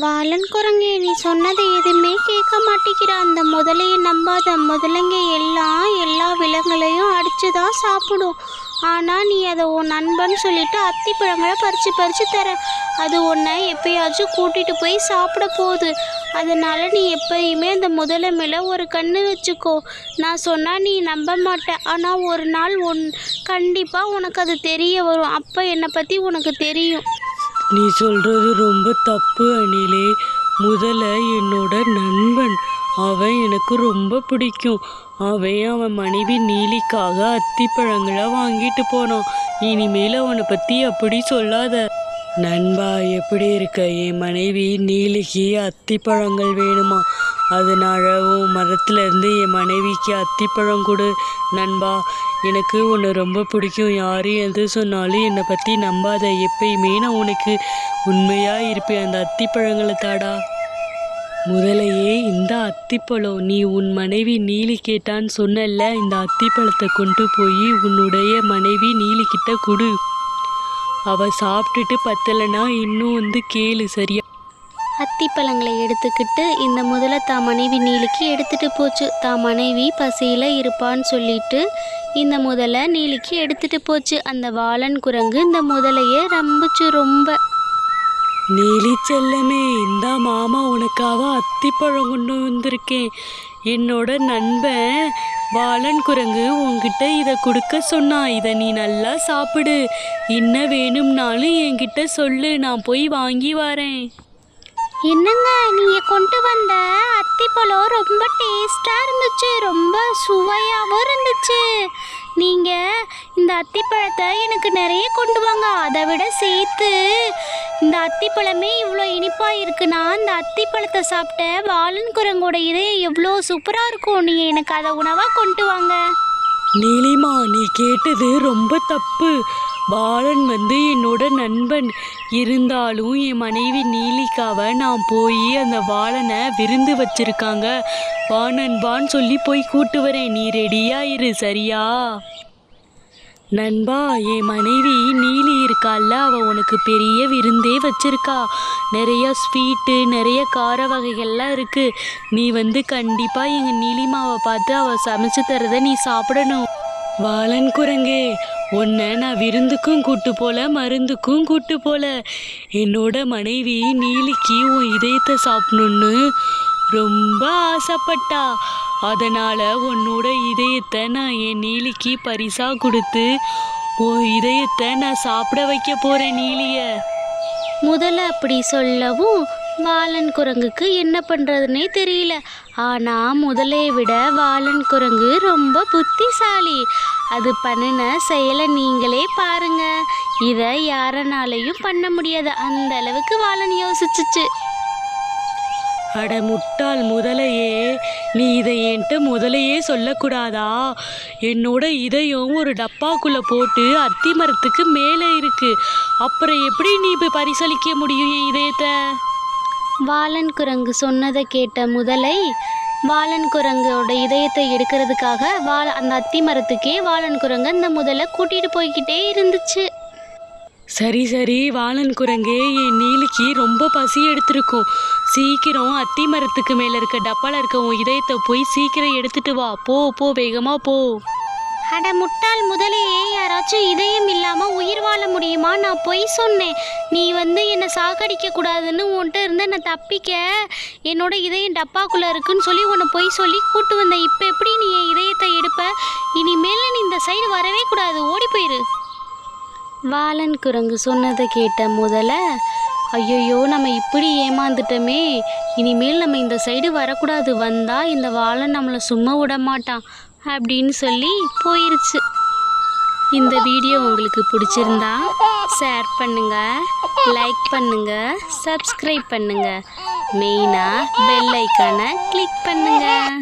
வாலன் குரங்கே, நீ சொன்னதை எதுவுமே கேட்க மாட்டேங்கிற. அந்த முதலையை நம்பாத. முதலைங்க எல்லா விலங்குகளையும் அடித்து தான் சாப்பிடும். ஆனால் நீ அதை உன் நண்பன் சொல்லிட்டு அத்திப்பழங்களை பறித்து தர. அது உன்னை எப்பயாச்சும் கூட்டிகிட்டு போய் சாப்பிட போகுது. அதனால் நீ எப்பயுமே அந்த முதலை மேலே ஒரு கண்ணு வச்சுக்கோ. நான் சொன்னால் நீ நம்ப மாட்டேன். ஆனால் ஒரு நாள் கண்டிப்பாக உனக்கு அது தெரிய வரும். அப்போ என்னை பற்றி உனக்கு தெரியும். நீ சொல்கிறது ரொம்ப தப்பு அணிலே. முதல்ல என்னோட நண்பன், அவன் எனக்கு ரொம்ப பிடிக்கும். அவன் மனைவி நீலிக்காக அத்திப்பழங்களை வாங்கிட்டு போனான். இனிமேல் அவனை பற்றி அப்படி சொல்லாத. நண்பா, எப்படி இருக்க? என் மனைவி நீலிக்கு அத்திப்பழங்கள் வேணுமா? அதனால உன் மரத்துலேருந்து என் மனைவிக்கு அத்திப்பழம் கொடு. நண்பா, எனக்கு உன்னை ரொம்ப பிடிக்கும். யார் எது சொன்னாலும் என்னை பற்றி நம்பாத. எப்பயுமே நான் உனக்கு உண்மையாக இருப்பேன். அந்த அத்திப்பழங்களை தாடா. முதலையே, இந்த அத்திப்பழம் நீ உன் மனைவி நீலி கேட்டான்னு சொன்னல. இந்த அத்திப்பழத்தை கொண்டு போய் உன்னுடைய மனைவி நீலிக்கிட்ட கொடு. அவள் சாப்பிட்டுட்டு பத்தலைன்னா இன்னும் கேளு, சரியா? அத்திப்பழங்களை எடுத்துக்கிட்டு இந்த முதலை தான் மனைவி நீலிக்கு எடுத்துகிட்டு போச்சு. தான் மனைவி பசியில் இருப்பான்னு சொல்லிட்டு இந்த முதலை நீலிக்கு எடுத்துகிட்டு போச்சு. அந்த வாலன் குரங்கு இந்த முதலையை ரம்பிச்சு ரொம்ப. நீலி செல்லமே, இந்த மாமா உனக்காக அத்திப்பழம் கொண்டு வந்திருக்கேன். என்னோட நண்பன் வாலன் குரங்கு உன்கிட்ட இதை கொடுக்க சொன்னா. இதை நீ நல்லா சாப்பிடு. என்ன வேணும்னாலும் என்கிட்ட சொல்லு, நான் போய் வாங்கி வரேன். என்னங்க, நீங்கள் கொண்டு வந்த அத்திப்பழம் ரொம்ப டேஸ்ட்டாக இருந்துச்சு. ரொம்ப சுவையாகவும் இருந்துச்சு. நீங்கள் இந்த அத்திப்பழத்தை எனக்கு நிறைய கொண்டு வாங்க. அதை விட சேர்த்து இந்த அத்திப்பழமே இவ்வளோ இனிப்பாக இருக்குன்னா இந்த அத்திப்பழத்தை சாப்பிட்ட வாலன் குரங்கோட இதயம் எவ்வளோ சூப்பராக இருக்கும். நீங்கள் எனக்கு அதை உணவாக கொண்டு வாங்க. நீலிமா, நீ கேட்டது ரொம்ப தப்பு. வாலன் என்னோட நண்பன். இருந்தாலும் என் மனைவி நீலிக்காவை நான் போய் அந்த வாலனை விருந்து வச்சிருக்காங்க. வா நண்பான்னு சொல்லி போய் கூட்டு வரேன். நீ ரெடியா இரு, சரியா? நண்பா, என் மனைவி நீலி இருக்கால, அவள் உனக்கு பெரிய விருந்தே வச்சிருக்கா. நிறைய ஸ்வீட்டு, நிறைய கார வகைகள்லாம் இருக்குது. நீ கண்டிப்பாக எங்கள் நீலிமாவை பார்த்து அவள் சமைச்சு தரதை நீ சாப்பிடணும். வாலன் குரங்கே, உன்னை நான் விருந்துக்கும் கூட்டு போல, மருந்துக்கும் கூட்டு போல. என்னோட மனைவி நீலிக்கு உன் இதயத்தை சாப்பிடணுன்னு ரொம்ப ஆசைப்பட்டா. அதனால் உன்னோட இதயத்தை நான் என் நீலிக்கு பரிசாக கொடுத்து உன் இதயத்தை நான் சாப்பிட வைக்க போகிறேன் நீலிய. முதல்ல அப்படி சொல்லவும் வாலன் குரங்குக்கு என்ன பண்ணுறதுனே தெரியல. ஆனால் முதலையை விட வாலன் குரங்கு ரொம்ப புத்திசாலி. அது பண்ணின செயலை நீங்களே பாருங்க. இதை யாரனாலையும் பண்ண முடியாது. அந்த அளவுக்கு வாலன் யோசிச்சுச்சு. அட முட்டாள் முதலையே, நீ இதை என்கிட்ட முதலையே சொல்லக்கூடாதா? என்னோட இதயம் ஒரு டப்பாக்குள்ளே போட்டு அத்தி மரத்துக்கு மேலே இருக்கு. அப்புறம் எப்படி நீ இப்போ பரிசளிக்க முடியும் என் இதயத்தை? வாலன் குரங்கு சொன்னதை கேட்ட முதலை வாலன் குரங்கோட இதயத்தை எடுக்கிறதுக்காக அந்த அத்தி மரத்துக்கே வாலன் குரங்கு அந்த முதலை கூட்டிகிட்டு போய்கிட்டே இருந்துச்சு. சரி வாலன் குரங்கே, என் நீலிக்கு ரொம்ப பசி எடுத்திருக்கும். சீக்கிரம் அத்தி மரத்துக்கு மேலே இருக்க டப்பால இருக்க உன் இதயத்தை போய் சீக்கிரம் எடுத்துட்டு வா. போ வேகமாக போ. அட முட்டாள் முதலையே, யாராச்சும் இதயம் இல்லாமல் உயிர் வாழ முடியுமா? நான் பொய் சொன்னேன். நீ என்னை சாகடிக்க கூடாதுன்னு உன்கிட்ட இருந்து நான் தப்பிக்க என்னோட இதயம் டப்பாக்குள்ளே இருக்குன்னு சொல்லி உன்னை பொய் சொல்லி கூட்டு வந்தேன். இப்போ எப்படி நீ என் இதயத்தை எடுப்ப? இனிமேல் நீ இந்த சைடு வரவே கூடாது, ஓடி போயிரு. வாலன் குரங்கு சொன்னதை கேட்ட முதல்ல, ஐயோ நம்ம இப்படி ஏமாந்துட்டோமே, இனிமேல் நம்ம இந்த சைடு வரக்கூடாது, வந்தால் இந்த வாலன் நம்மளை சும்மா விட மாட்டான் அப்படின்னு சொல்லி போயிருச்சு. இந்த வீடியோ உங்களுக்கு பிடிச்சிருந்தா ஷேர் பண்ணுங்கள், லைக் பண்ணுங்கள், சப்ஸ்கிரைப் பண்ணுங்கள். மெயினாக பெல் ஐக்கானை கிளிக் பண்ணுங்கள்.